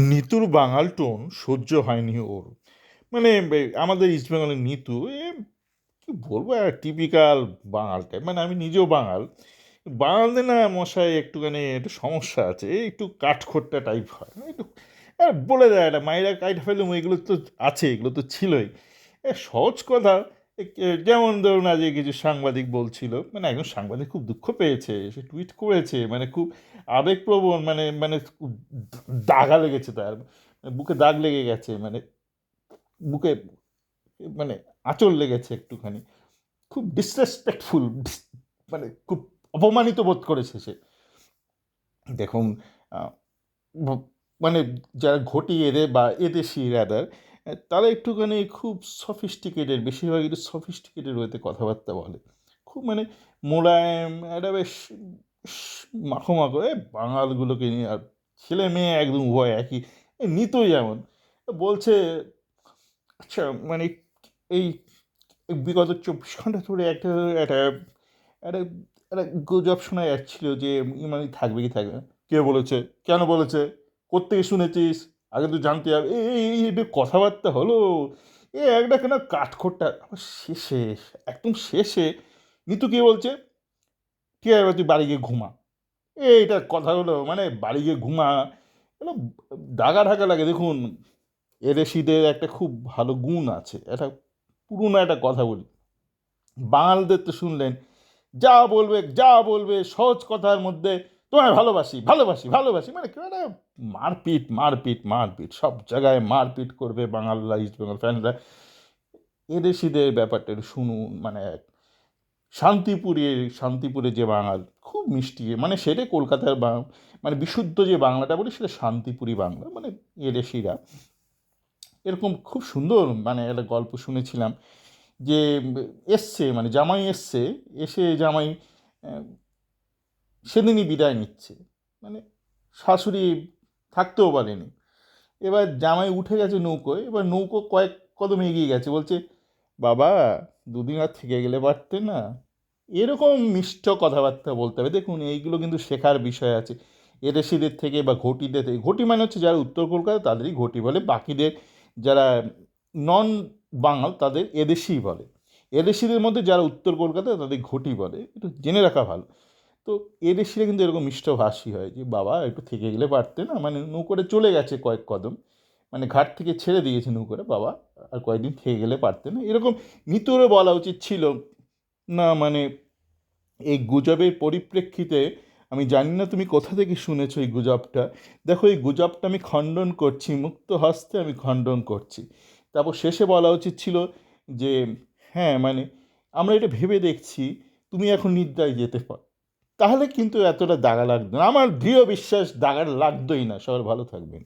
নিতুর বাঙাল টোন সহ্য হয়নি ওর। মানে আমাদের ইস্ট বেঙ্গলের নিতু কি বলবো, টিপিক্যাল বাঙাল টাইপ। মানে আমি নিজেও বাঙাল। বাঙালদের না মশাই একটুখানি একটু সমস্যা আছে, একটু কাঠখোট্টা টাইপ হয়, একটু বলে দেয় একটা মাইরা কাইট ফেলুম, এগুলো তো আছে, এগুলো তো ছিলই। সহজ কথা, যেমন ধরুন আজকে কিছু সাংবাদিক বলছিল, মানে একজন সাংবাদিক খুব দুঃখ পেয়েছে, সে টুইট করেছে, মানে খুব আবেগপ্রবণ, মানে মানে খুব দাগা লেগেছে তার, বুকে দাগ লেগে গেছে, মানে বুকে মানে আঁচড় লেগেছে একটুখানি, খুব ডিসরেসপেক্টফুল, মানে খুব অপমানিত বোধ করেছে সে। দেখুন, আহ, মানে যারা ঘটি এদের বা এদেশি রাদার, তারা একটুখানি খুব সফিস্টিকেটেড, বেশিরভাগ একটু সফিস্টিকেটেড ওয়েতে কথাবার্তা বলে, খুব মানে মোলায়েম, একটা বেশ মাখো মাখো বাঙালগুলোকে নিয়ে। আর ছেলে মেয়ে একদম উভয় একই। নিতই যেমন বলছে, আচ্ছা মানে এই বিগত 24 ঘন্টা ধরে একটা একটা একটা একটা গুজব শোনা যাচ্ছিল যে ইমামি থাকবে কি থাকবে না। কে বলেছে? কেন বলেছে? কোত্থেকে শুনেছিস? আগে তো জানতে হবে। এই যে কথাবার্তা হলো, একটা কেন কাঠখোট্টা। আবার শেষে, একদম শেষে নিতু কে বলছে, ঠিক আছে এবার তুই বাড়ি গিয়ে ঘুমা। এইটা কথা হলো, মানে বাড়ি গিয়ে ঘুমা, এগুলো দাগা ঢাকা লাগে। দেখুন, এদেশিদের একটা খুব ভালো গুণ আছে, একটা পুরনো একটা কথা বলি, বাঙালদের তো শুনলেন, যা বলবে যা বলবে সহজ কথার মধ্যে, তোমায় ভালোবাসি ভালোবাসি ভালোবাসি, মানে কেউ একটা মারপিট মারপিট মারপিট, সব জায়গায় মারপিট করবে বাঙালরা, ইস্ট বেঙ্গল ফ্যানরা। এদেশিদের ব্যাপারটা একটু শুনুন, মানে শান্তিপুরে যে বাঙাল খুব মিষ্টি, মানে সেটাই কলকাতার মানে বিশুদ্ধ যে বাংলাটা বলি সেটা শান্তিপুরি বাংলা, মানে এদেশিরা এরকম খুব সুন্দর। মানে একটা গল্প শুনেছিলাম যে এসছে, মানে জামাই এসছে, এসে জামাই আহ, সেদিনই বিদায় নিচ্ছে, মানে শাশুড়ি থাকতেও পারেনি। এবার জামাই উঠে গেছে নৌকোয়, এবার নৌকো কয়েক কদম এগিয়ে গেছে, বলছে, বাবা দুদিন আর থেকে গেলে পারতে না। এরকম মিষ্ট কথাবার্তা বলতে হবে। দেখুন, এইগুলো কিন্তু শেখার বিষয় আছে এদেশিদের থেকে বা ঘটিদের থেকে। ঘটি মানে হচ্ছে যারা উত্তর কলকাতা তাদেরই ঘটি বলে, বাকিদের যারা নন বাঙাল তাদের এদেশিই বলে। এদেশিদের মধ্যে যারা উত্তর কলকাতা তাদের ঘটি বলে, একটু জেনে রাখা ভালো। তো এদেশিরা কিন্তু এরকম মিষ্টভাষী হয় যে, বাবা একটু থেকে গেলে পারতে না, মানে নৌকোরে চলে গেছে কয়েক কদম, মানে ঘাট থেকে ছেড়ে দিয়েছে নৌকোরে, বাবা আর কয়েকদিন থেকে গেলে পারতে না, এরকম নিতরে বলা উচিত ছিল না। মানে এই গুজবের পরিপ্রেক্ষিতে, আমি জানি না তুমি কোথা থেকে শুনেছো এই গুজবটা। দেখো, এই গুজবটা আমি খণ্ডন করছি, মুক্ত হস্তে আমি খণ্ডন করছি। তারপর শেষে বলা উচিত ছিল যে, হ্যাঁ মানে আমরা এটা ভেবে দেখছি, তুমি এখন নিদ্রায় যেতে পারো। তাহলে কিন্তু এতটা দাগা লাগতো না, আমার দৃঢ় বিশ্বাস দাগা লাগতোই না। সবার ভালো থাকবেন।